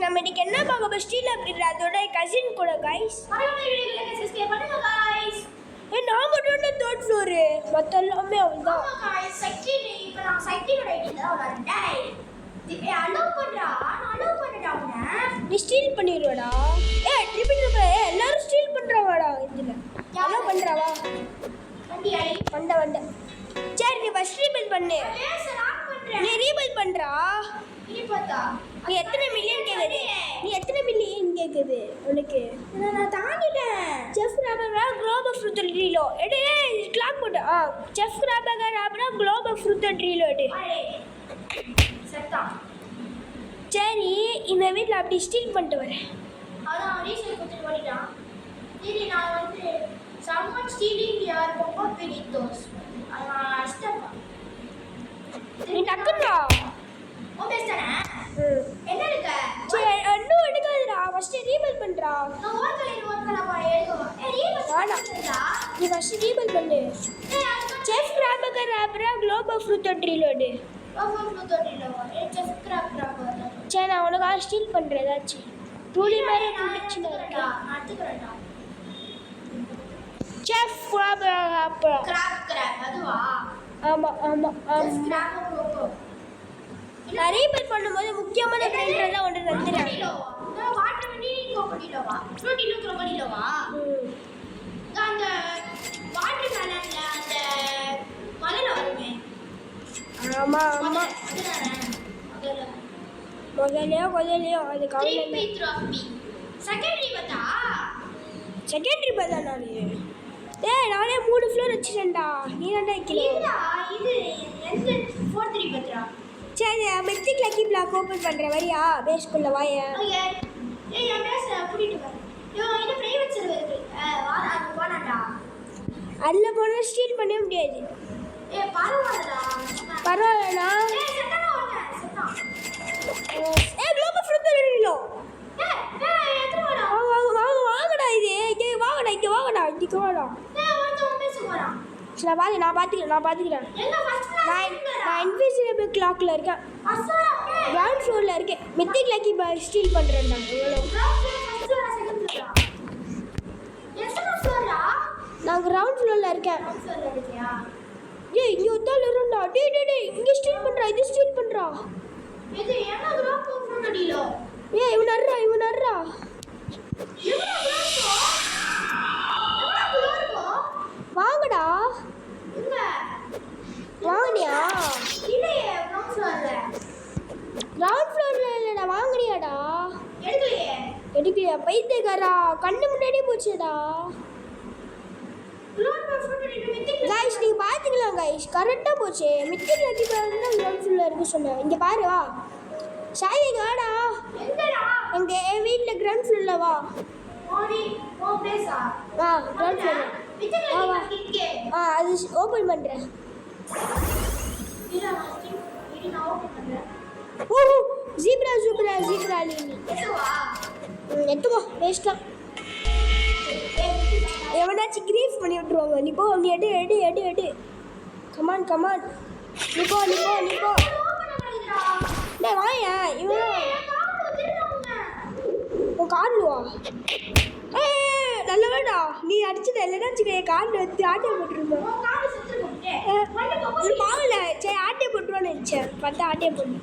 நம்ம இன்னைக்கு என்ன பார்க்க போறோம் ஸ்டீல் அப்படின்ற அதோட கசின் கூட गाइस நான் மட்டும் தான் தேர்ட் ஃப்ளோர் மத்த எல்லாமே அவ்வளவுதான் நீ ஸ்டீல் பண்ணிடுவடா ட்ரிபிள் எல்லாரும் ஸ்டீல் பண்றாங்கடா இதுல என்ன பண்றாவா வண்ட சரி நீ ஃபர்ஸ்ட் ரீபில்ட் பண்ணு நீ ரீபில்ட் பண்றா நீ எத்தனை மில்லியன் கேக்குது உனக்கு நான் தாண்டிட்டேன் செஃப் ராபகா குளோபல் ஃப்ரூட் ரீலோ எடு கிளாக் போடு செஃப் ராபகா குளோபல் ஃப்ரூட் ரீலோ எடு சரி இந்த வீட்டில் அப்படி ஸ்டீல் பண்ணிட்டு வரேன் அதான் ரீசல் கொடுத்துட்டு ஓடிட்டான் சரி நான் வந்து someone stealing your pop-up videos அஷ்டப்பா நீ டக்குடா ஓ பேசுறேன் என்ன இருக்க சரி இன்னும் எடுக்காதடா ஃபர்ஸ்ட் ரீபில்ட் பண்றா நான் ஓர்க்கல பா எழுதுவா ரீபில்ட் பண்ணடா நீ ஃபர்ஸ்ட் ரீபில்ட் பண்ணு செஃப் ராபகா குளோபல் ஃப்ரூட் ரீலோடு சரி நான் உனக்காக ஸ்டீல் பண்ணுறேன் ஏதாச்சும் டூலி மாதிரி பிடிச்சின்னு இருக்கா செஃப் அதுவா ஆமாம் நான் ரீபில் பண்ணும்போது முக்கியமான ஃப்ரெண்ட்லாம் ஒன்று வந்துடுறேன் அந்த வாட்டர் மேலன்ல அந்த மலையில வருமே ஆமாம் முதலையோ அது கவலை செகண்டரி பார்த்தா நான் நானே 3 ஃப்ளோர் வச்சுட்டேன்டா நீ ரெண்டா வைக்கல சரி மெத்திக் லக்கி பிளாக் ஓப்பன் பண்ணுற வரியா பேஸ்குள்ள வாய அதில் போனால் ஸ்டீல் பண்ணவே முடியாது பரவாயில்லண்ணா குளோபல் ஃப்ரூட் ரீலோ வாங்கடா இங்கே வாங்கடா சரி நான் பார்த்துக்கிறேன் நான் இன்விசிபிள் கிளாக்ல இருக்கேன் கிரவுண்ட் ஃப்ளோரில் இருக்கேன் மெத்திக் லக்கி ஸ்டீல் பண்ணுறேன்டா நான் கிரவுண்ட் ஃப்ளோரில் இருக்கேன் இங்கே ஒத்தால் இருந்தா இங்கே ஸ்டீல் பண்ணுறா இது ஸ்டீல் பண்ணுறா இவன் அர்றா வாங்கடா வாங்கினியா கிரவுண்ட் ஃப்ளோர்ல இல்லடா வாங்கினியாடா எடுக்கலையா பைத்தியக்காரா கண்ணு முன்னாடியே போச்சுடா गाइस நீங்க பாத்தீங்களா गाइस கரெக்ட்டா போச்சு மித்திக் லக்கி பாருங்க கிரவுண்ட் ஃப்ளோர்ல இருக்கு சொன்னேன் இங்க பாரு வா சாய் வாடா எங்கடா எங்க வீட்ல கிரவுண்ட் ஃப்ளோர்ல வா ஓ பிளேஸா கிரவுண்ட் ஃப்ளோர்ல மித்திக் லக்கி இங்கே அது ஓபன் பண்றேன் இல்ல நான் ஓபன் பண்றேன் ஓ ஜீப்ரா லீனி எத்துவா வேஸ்டா எவனாச்சும் கிரீஃப் பண்ணி விட்டுருவாங்க நீ போ நீ எடு கமான் நீ போ டேய் வாயா இவன் உன் கார்டில் வா நல்ல வேடா நீ அடிச்சது இல்லைன்னா வச்சுக்க என் கார்டில் வச்சு ஆட்டையை போட்டுருந்தோம் வாங்கல சரி ஆட்டையை போட்டுருவான்னு நினச்சேன் பார்த்தா ஆட்டையை போட்டு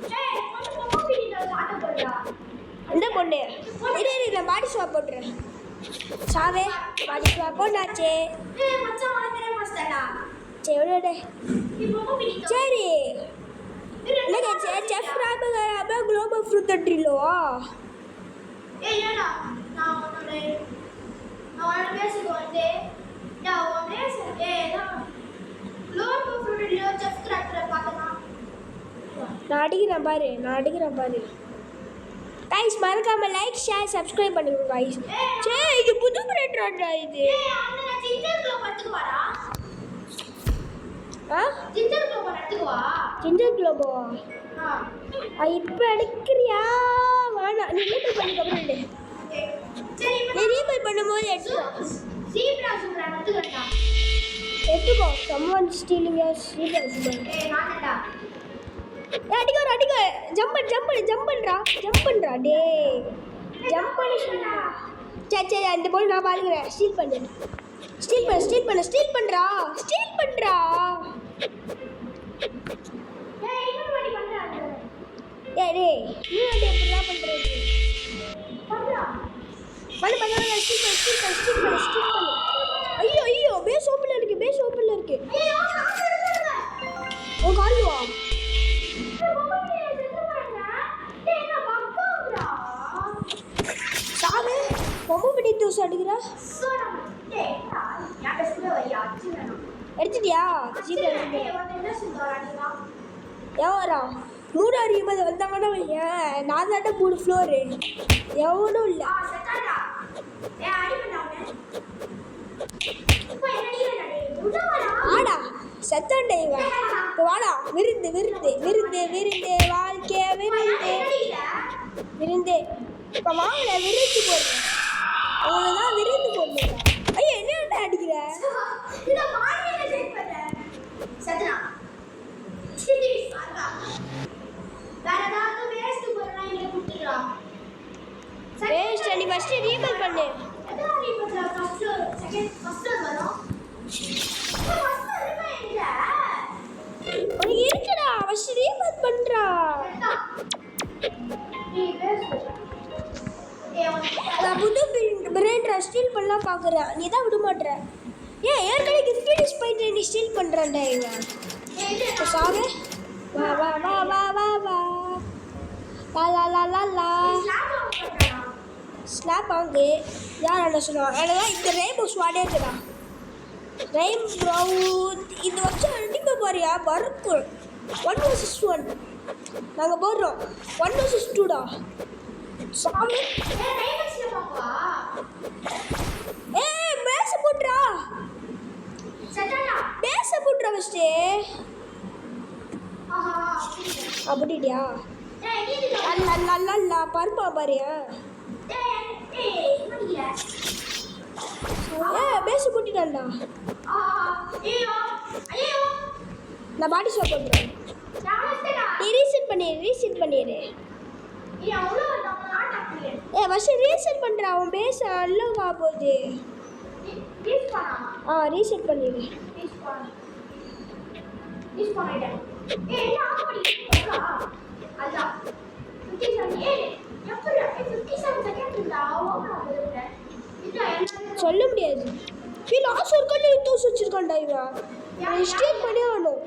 எந்த பொண்ணு இல்லை பாடி ஷாப் போட்டுறேன் சாவே பாடி ஷாப் போட்டாச்சே சரி சரி என்னங்க செஃப் ராபகா குளோபல் ஃப்ரூட் ரீலோவா நான் அடிக்கிறேன் பாரு गाइस மறக்காம லைக் ஷேர் சப்ஸ்கிரைப் பண்ணுங்க गाइस சரி இது புது பிரெட்ரா இது ஜிஞ்சர் குளோபா இப்போ எடுக்கிறியா வேணா நீ ரீபில் பண்ணதுக்கப்புறம் எடு நீ ரீபில் பண்ணும்போது எடுத்துக்கோ சம்மன் ஸ்டீலிங் யோர் ரீபில் அடிக்கோ ஜம்ப் பண்ணுறா டே ஜம்ப் பண்ண சொல்லுடா. சரி அந்த போல் நான் பாருக்கிறேன். ஸ்டீல் பண்ணுறா. டேய் நீ வந்து எப்படிலாம் பண்ணுறது? ஸ்டீல் பண்ணு. ஐயோ பேஸ் ஓப்பனில் இருக்கு. உன் காலிவா சாவு ரொம்ப பிடி தூசு அடிக்கிறா. எடுத்துட்டியா? எவரா 3 அறியும்போது வந்தாங்கன்னா நான் தாண்ட 3 ஃப்ளோரு எவனும் இல்லை. ஆடா செத்தாண்டே இவன். வாடா விருந்து வாழ்க்கை விருந்து இப்போ வாங்கல விருந்து போடுறேன். அவ்வளோதான் விருந்து போடுறேன். ஐயோ என்ன அடிக்கிற? வேஸ்ட் நீ ஃபர்ஸ்ட் ரீகால் பண்ணு. உனக்கு இருக்குடா ஃபர்ஸ்ட் ரீகால் பண்றா. நான் புது பிரெயின் ஸ்டீல் பண்ணலாம் பார்க்குறேன். நீ தான் விட மாட்டேற. ஏற்கனவே கிஃப்ட் போயிட்டு நீ ஸ்டீல் பண்ணுறான்டா இவன். சாவே வா லா ஸ்லாப் வாங்கு. யார் என்ன சொல்லுவாங்க? எனக்கு இந்த ரெயின்போ ஸ்வாடே இருக்குடா. ரெயின்போ இது வச்சு அடிக்க போறியா? பருக்கு 1 vs 1 நாங்கள் போடுறோம். 1 vs 2டா. சாமி பேச போட்டுறா ஃபஸ்ட்டு. அப்படியா? அல்ல பருப்பா பாரியா? பேச போட்டுட்டான்டா. நான் பாடி ஷோ பண்ணுறேன். நீ ரீசெட் பண்ணிடு. ஃபஸ்ட்டு ரீசெட் பண்ணுறா. அவன் பேச அல்லவா போகுது. ரீசெட் பண்ணிடு. சொல்ல முடியாது. லாஸ்ட் ஒரு கல்லு தூசி வச்சிருக்கான்டா இவன். ஸ்டீல் பண்ணி ஆகணும்.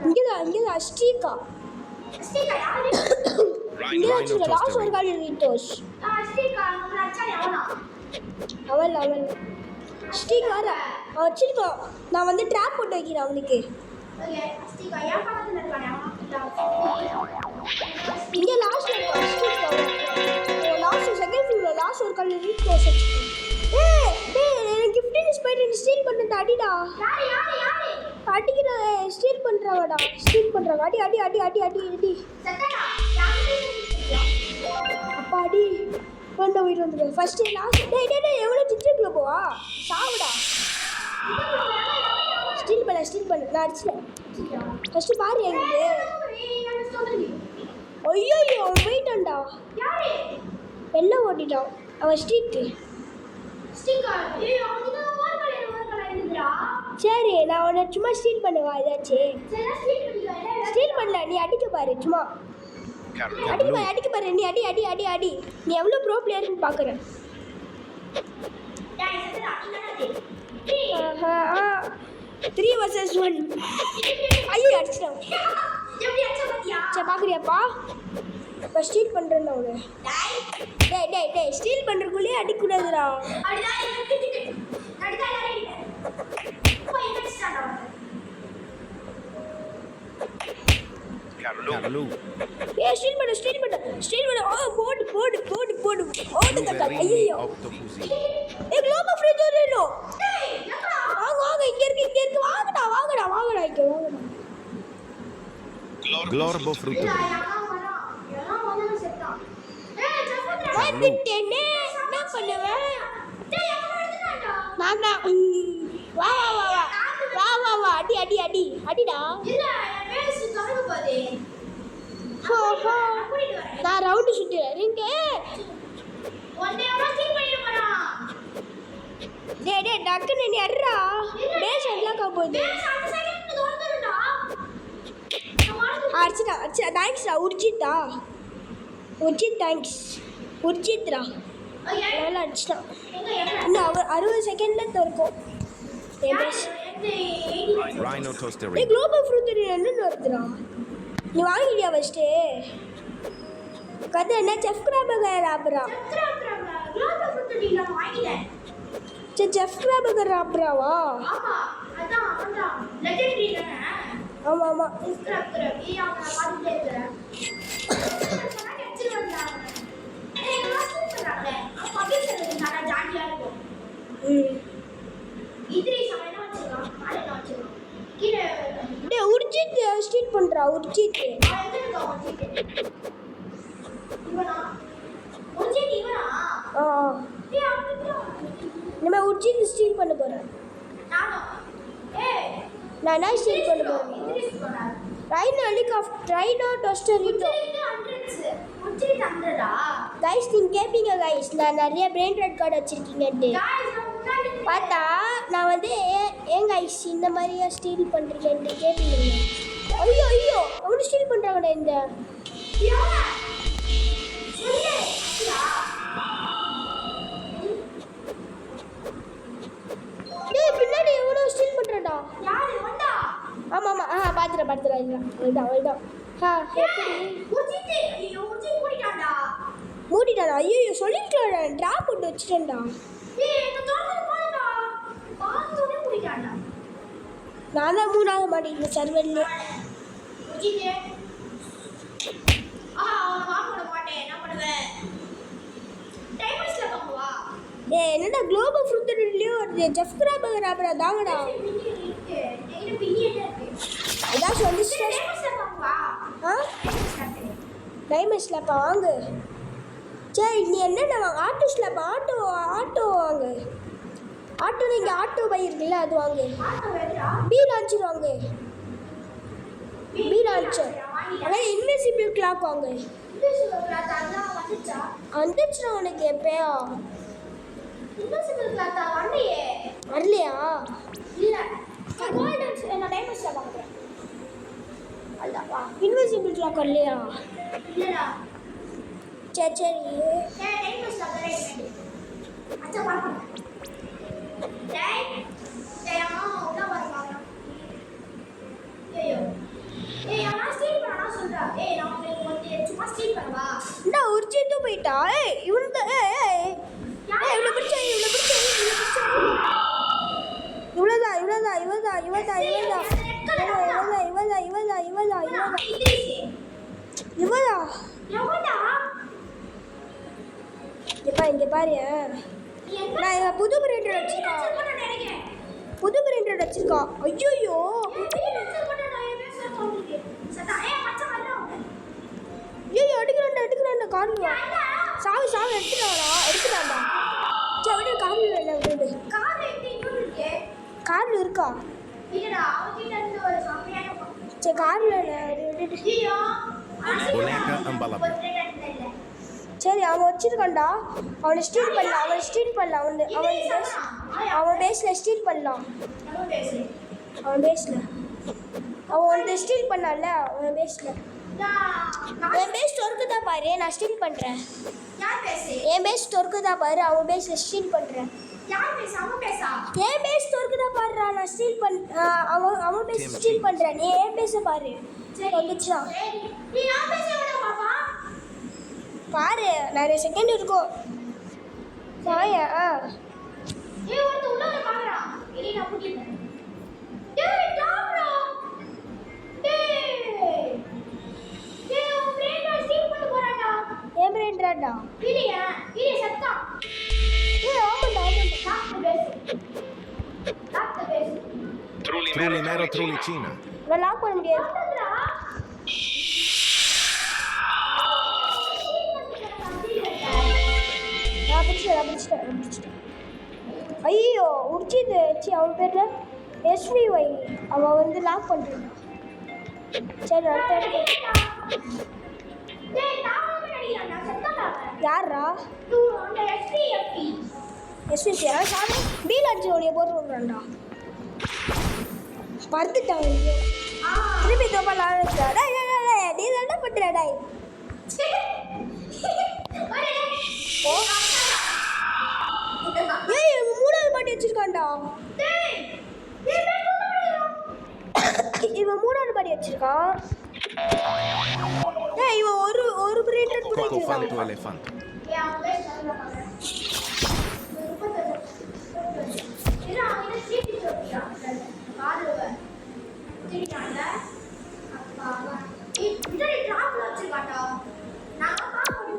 இங்கேதான் அஸ்டீகா இங்கே வச்சுருக்க. லாஸ்ட் ஒரு கல்லு தோஸ் அவள் ஸ்டீகாரா வச்சிருக்கோம். நான் வந்து ட்ராப் போட்டு வைக்கிறேன் அவனுக்கு. இங்கே லாஸ்ட் செகண்ட் ஃப்ளோர் லாஸ்ட் ஒரு கல்லு தோஸ் வச்சுருக்கேன். கிஃப்ட் போயிட்டு ஸ்டீல் பண்ணிட்டு அடிடா. அடிக்கிற ஸ்டீல் பண்ணுறாங்கடா. அடி அப்பா அடி கொண்டு போயிட்டு வந்துடுவேன். ஃபஸ்ட்டு லாஸ்ட் எவ்வளோ சிச்சுக்குள்ளே போவா சாவுடா. ஸ்டீல் பண்ணு நான் அடிச்சிட்டேன். ஃபஸ்ட்டு பாரு எங்களுக்கு. ஐயோ அவன் போயிட்டான்டா. வெளில ஓட்டிட்டான் அவன் ஸ்ட்ரீக்கு. சரி நான் உன்னை சும்மா ஸ்டீல் பண்ணுவா ஏதாச்சும். ஸ்டீல் பண்ணல நீ அடிக்க பாரு. சும்மா அடிக்க பாரு. நீ அடி. நீ எவ்வளோ ப்ரோ பிளேயர்னு பார்க்குறேன். 3 vs 1. ஐயோ அடிச்சிட்டோம். சரி பார்க்குறியாப்பா? இப்போ ஸ்டீல் பண்ணுறேன் அவனு. டேய் ஸ்டீல் பண்ணுறக்குள்ளேயே அடிக்கூடாதுடா. ஸ்டீல் பண்ணு. போடு ஓடு தட்டா. ஐயோ க்ளோபா ஃப்ரீ தோறேனோ. வாங்க இங்க இருக்கு. வாங்கடா இங்க. Glorbo frutto. வந்துட்டேனே என்ன பண்ணுவேன்? மாமா வா அடிடா. கூட்டிட்டு வரேன். நான் ரவுண்டு சுற்றுறேன் நீங்க ஒன் டே அவன் ஸ்டீல் பண்ணிட்டு போறான். டேய் டக்குன்னு நீ அட்றா பேஸ் எல்லாம் போகுது பேஸ் அந்த செகண்ட் தோந்துடா. அடிச்சிட்டா தேங்க்ஸ்டா உர்ஜித்தா உர்ஜித் தேங்க்ஸ் உர்ஜித்ரா நல்லா அடிச்சிட்டான் இன்னும் அவர் 60 செகண்டில் திறக்கும் என் பேஸ் Rhino toaster. ஏய் குளோபல் ஃப்ரூட் என்னன்னு வருதுடா நீ வாங்கிட்டியா ஃபஸ்ட்டு கதை என்ன செஃப் கிராபகர் ராப்ரா செஃப் கிராபகர் ராப்ராவா ஆமாம் ஆமாம் டேய் உர்ஜித் ஸ்டீல் பண்ணுறா உர்ஜித் ஆ இனிமேல் உர்ஜித் ஸ்டீல் பண்ண போகிறேன் நான் என்ன ஸ்டீல் பண்ண போகிறேன் ரைனோ டோஸ்டர் வீட்டோ கைஸ் நீங்கள் கேட்பீங்க கைஸ் நான் நிறைய பிரெயின் ரெட் கார்டு வச்சுருக்கீங்கன்ட்டு பார்த்தா நான் வந்து ஏன் கைஸ் இந்த மாதிரியா ஸ்டீல் பண்ணுறீங்கன்ட்டு கேட்பீங்க ஐயோ ஐயோ அவனு ஸ்டீல் பண்ணுறாங்கடா இந்த டேய் பின்னாடி எவ்வளோ ஸ்டீல் பண்ணுறடா ஆமாம் ஆமாம் பார்த்துறேன் இல்லை அவள்தான் எப்படி மூடிட்டாடா ஐயோ சொல்லிருக்கா ட்ரா போட்டு வச்சுட்டேன்டா நான் தான் 3ஆவது மாட்டேன் சர்வர்ல என்னடா குளோபல் ஃப்ரூட் இல்லையோ ஜெஃப் கிராபகர் ராப்ரா தாங்கடா அதான் சொல்லிச்சு டைமண்ட் ஸ்லாப்பா வாங்கு சரி நீ என்னென்ன வாங்க ஆட்டோ ஸ்லாப்பா ஆட்டோ வாங்கு ஆட்டோ இங்கே ஆட்டோ பை இருக்குல்ல அது வாங்கு பி லான்ச்சர் வாங்கு பி லான்ச்சர் அதான் இன்விசிபிள் கிளாக் வாங்கு வந்துச்சுனா உனக்கு எப்பயா வரலையா இன்விசிபிள் கிளாக் வரலையா சரி உரிச்சிட்டு போயிட்டா இவனுக்கு இவ்வளோ பிடிச்சா இங்க பாரு நான் புது பிரிண்டர் வச்சிருக்கான் ஐயோ எடுக்கிறான்டா கார்ல சாவு எடுத்துட்டான்டா சரி கார்ல இருக்கா சரி கார்ல Boneca Ambalapa. சரி அவன் வச்சிருக்கான்டா அவனை ஸ்டீல் பண்ணலாம் அவன் பேஸில் ஸ்டீல் பண்ணலாம் அவன் வந்து ஸ்டீல் பண்ணான்ல அவன் பேஸில் என் பேஸ் ஸ்டோருக்கு தான் பாரு நான் ஸ்டீல் பண்ணுறேன் என் பேஸ் ஸ்டோருக்கு தான் பாரு அவன் பேஸில் ஸ்டீல் பண்ணுறேன் என் பேஸ் ஸ்டோருக்கு தான் பாருடா நான் ஸ்டீல் அவன் பேஸ் ஸ்டீல் பண்ணுறேன் நீ என் பேஸை பாரு வந்துச்சா பாரு நிறைய செகண்ட் இருக்கும் சாயா ஏன் பிரெண்டாடா Trulli nero, trulli Cina. நான் லாக் பண்ண முடியாது ஐயோ உரிச்சிது அவன் பேர்ல SVY அவன் வந்து லாக் பண்ணுறான் சரி அடுத்த டேய் நான் நினைக்கிறேன் செத்தாடா யாரா டூ அந்த SPFP எஸ்பிசி சாமி பீல் அடிச்சு ஓடிய போட்டு விடுறான்டா பறந்துட்டான் திருப்பி தோப்பலாம் நீ என்ன பண்ற டேய் ஓ ஏய் இவன் மூணாவது மாட்டி வச்சிருக்கான்டா இவன் மூணாவது மாட்டி வச்சிருக்கான் ஏய் இவன் ஒரு பிரேட்டர் கூட Coco fan வச்சிருக்கான் to elephant.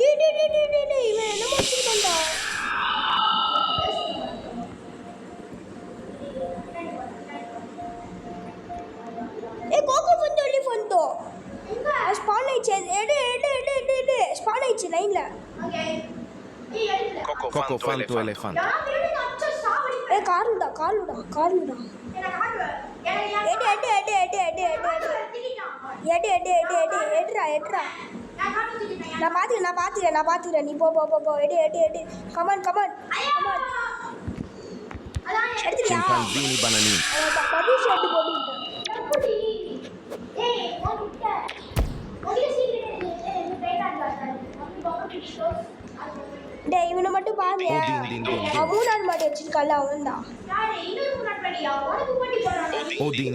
டேய் இவன் என்ன வச்சிருக்கான்டா ஏய் கோகோ ஃபன் சொல்லி ஃபன்தோ ஸ்பான் ஆயிச்சு எடு ஸ்பான் ஆயிச்சு லைன்ல Coco fan to elephant. ஏய் கார்லுடா எட்ரா நான் பாத்துக்கிறேன் நீ போ எடு கமான் எடுத்துறியா Chimpanzini bananini. பர்மிஷன் எடுத்து போட்டு விட்டேன் டேய் இவனை மட்டும் பாரு Oh, din. அவன் மூணாவது மாட்டி வச்சிருக்கான்ல அவன்தான் Oh, din.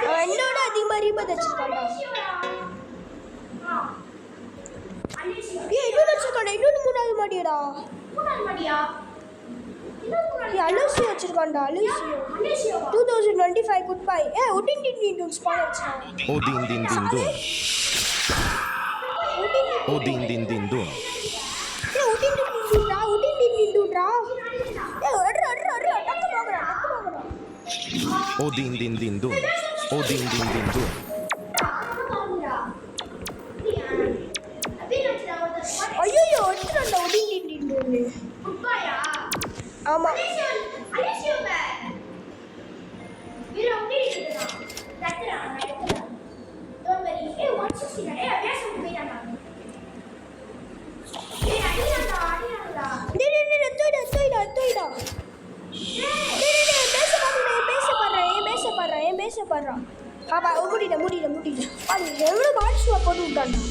அவன் என்னோட அதிகமாக ரீபத் வச்சிருக்கான்டா ஏய் இன்னொன்று மூணாவது மாட்டியடா அலூசியோ வச்சிருக்கான்டா அலூசியோ 2025 குட் பை உட்டின் ஸ்பான் வச்சிருக்கான் Oh, din. Oh, din. ஏய் உட்டின் டின்டா ஏய் அட்ரா டக்கு போகறா Oh, din. Oh, din. ஐயோ எடுத்துடா உட்டின் டின்டு ஆமா பேசப்படுறான் பாப்பா முடியல பாரு எவ்வளோ பாட்ஸ்வா போட்டு விட்டான்டா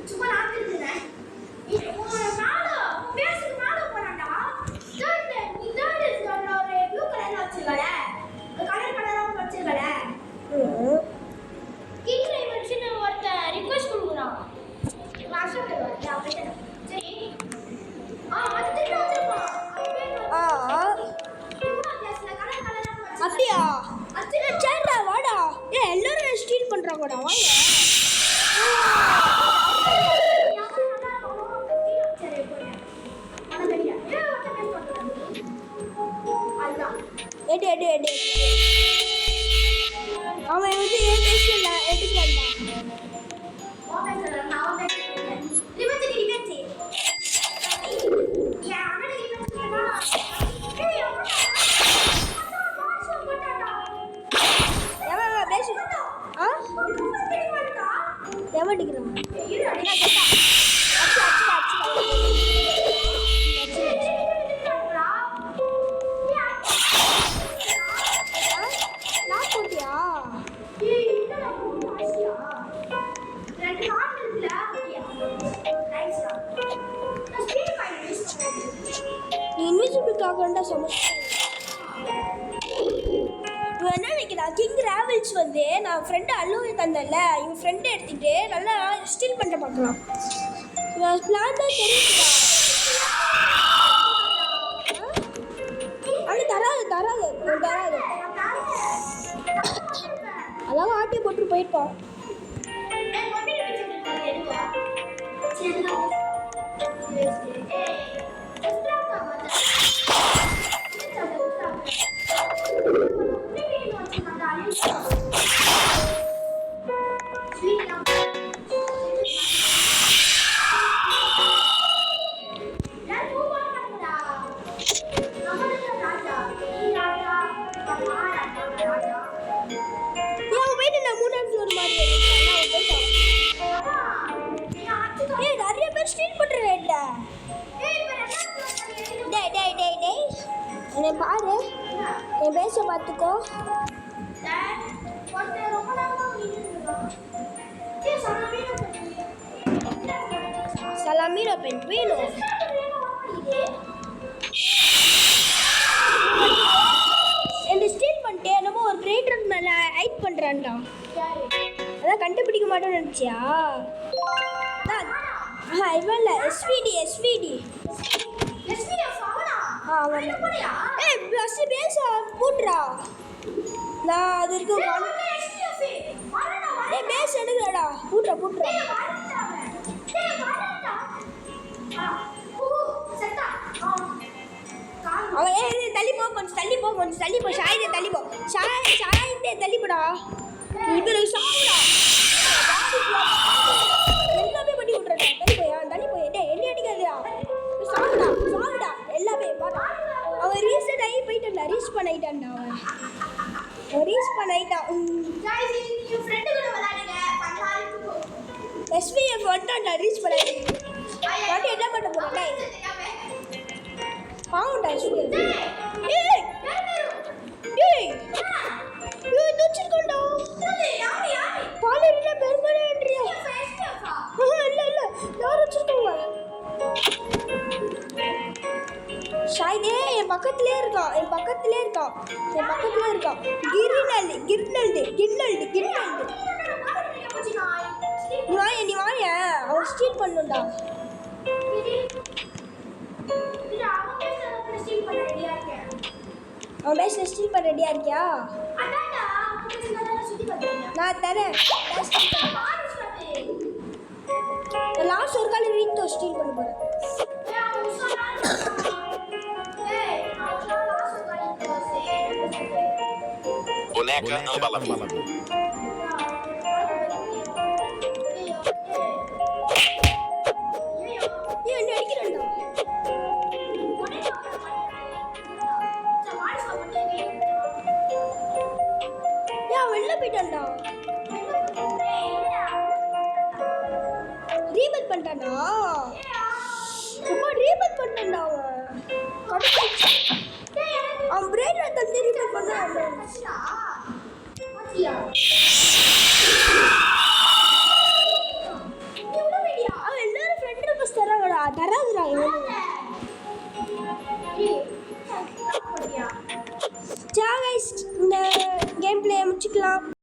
சும்மா நான் தெரிஞ்சுனேன் அப்படியா சரிடா வாடா எல்லாரும் ஸ்டீல் பண்றாங்கடா வாங்க எடு அவன் வந்து ஏன் பேசல எடுக்கலடா இன்விசிபிளுக்காக சமஸ்தை இவன் என்ன நினைக்கிறான் கிங் ராவல்ஸ் வந்து நான் ஃப்ரெண்டு அல்லுவை தந்தேன்ல இவன் ஃப்ரெண்டை எடுத்துகிட்டு நல்லா ஸ்டீல் பண்ண பார்க்கலாம் இவன் பிளான் தான் தெரியுதுடா ஆனால் தராது அதான் ஆட்டி போட்டு போயிருப்பான் மாதிரி ஏய் நிறைய பேர் ஸ்டீல் பண்றேன்டா டேய் என்னை பாரு என் பேச பார்த்துக்கோ சலாமீரோ பென் வேணும் என்ன ஸ்டீல் பண்ணிட்டு என்னமோ ஒரு கிரேட்டர் மேல ஹைட் பண்றான்டா அதான் கண்டுபிடிக்க மாட்டேன்னு நினைச்சியா இவன் இல்லை எஸ்விடி அவன் ஏய் ப்ளஸ் பேச போட்றா நான் அது இருக்கு ஏய் பேஸ் எடுங்கடா போட்றா அவன் ஏய் தள்ளி போ கொஞ்சம் தள்ளி போ ஷாயிதே தள்ளி போ ஷாயிதே தள்ளி போடா இவரு சாவுடா எல்லாமே பண்ணி விட்றடா தள்ளி போய் டேய் என்ன அடிக்காதடா சாவுடா எல்லாமே பாடா அவன் ரீசெட் ஆகி போயிட்டான்டா ரீச் பண்ணிட்டான்டா அவன் ரீச் பண்ணிட்டான் எஸ்விஎஃப் வந்துட்டான்டா ரீச் பண்ணிட்டான் என்ன பண்ண போறேன் பாவுண்டா எஸ்விஎஃப் ஏய் தூச்சிருக்கோண்டா பாலில பெருமனேன்றியா இல்ல யார் வச்சிருக்காங்க ஷாயிதே என் பக்கத்துலயே இருக்கான் கிர்னல்டு நீ வாய அவன் ஸ்டீல் பண்ணுண்டா அவன் பேச ஸ்டீல் பண்ண ரெடியா இருக்கியா நான் தரேன் லாஸ்ட் ஒரு கால் ரீட்டோ ஸ்டீல் பண்ண போறேன் Boneca Ambalabu. என்ன அடிக்கிறேன்டா வெளில போயிட்டான்டா ரீபேட் பண்ணிட்டானா சும்மா ரீபேட் பண்ணிட்டான்டா அவன் பிரேட்ல தள்ளி ரீபேட் பண்ணான் அவன் எல்லாரும் ஃப்ரெண்ட் ரிக்வெஸ்ட் தராதுடா இந்த கேம் பிளே முடிச்சுக்கலாம்